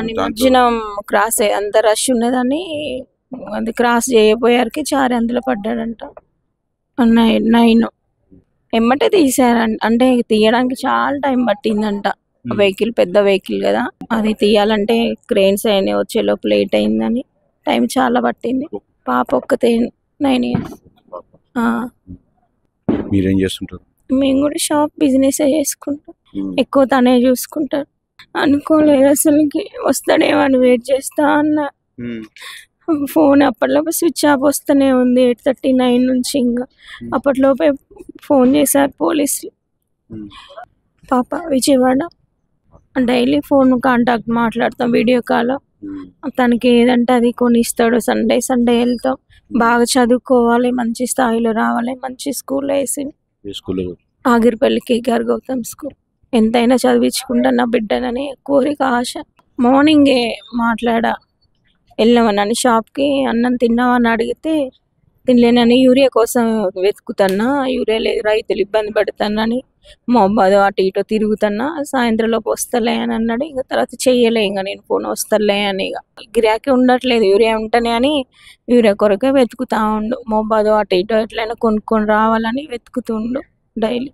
నిమజ్జనం క్రాస్ అంత రష్ ఉన్నదని అది క్రాస్ చేయబోయారికి చారి అందులో పడ్డాడంట. 9 ఎమ్మటే తీసారంట. అంటే తీయడానికి చాలా టైం పట్టిందంట. వెహికల్ పెద్ద వెహికల్ కదా, అది తీయాలంటే క్రెయిన్స్ అయినాయి, వచ్చే లోపు లేట్ అయిందని టైం చాలా పట్టింది. పాప ఒక్కతే 9 years. మీరేం చేస్తుంటారు? మేము కూడా షాప్ బిజినెస్ చేసుకుంటాం. ఎక్కువ తనే చూసుకుంటారు. అనుకోలేదు అసలుకి వస్తాడేమో అని వెయిట్ చేస్తా అన్న. ఫోన్ అప్పట్లోపు స్విచ్ ఆఫ్ వస్తూనే ఉంది 8:39 నుంచి. ఇంకా అప్పట్లోపే ఫోన్ చేశారు పోలీసులు. పాప విజయవాడ. డైలీ ఫోన్ కాంటాక్ట్ మాట్లాడతాం, వీడియో కాల్. తనకి ఏదంటే అది కొనిస్తాడు. సండే వెళ్తాం. బాగా చదువుకోవాలి, మంచి స్థాయిలో రావాలి, మంచి స్కూల్లో వేసి ఆగిరిపల్లికి గౌతమ్ స్కూల్. ఎంతైనా చదివించుకుంటా నా బిడ్డనని కోరిక, ఆశ. మార్నింగే వెళ్ళామని షాప్కి. అన్నం తిన్నామని అడిగితే తినలేనని యూరియా కోసం వెతుకుతున్నా, యూరియా లేదు, రైతులు ఇబ్బంది పడుతున్నాని మొహబాద్ అటు ఇటు తిరుగుతున్నా, సాయంత్రంలోపు వస్తలే అని అన్నాడు. ఇంకా తర్వాత చెయ్యలే, ఇంకా నేను ఫోన్ వస్తలే అని. ఇక గిరాకీ ఉండట్లేదు, యూరియా ఉంటేనే అని యూరియా కొరకే వెతుకుతా ఉండు. మొహబాద్ అటు ఇటు ఎట్లయినా కొనుక్కొని రావాలని వెతుకుతుండు డైలీ.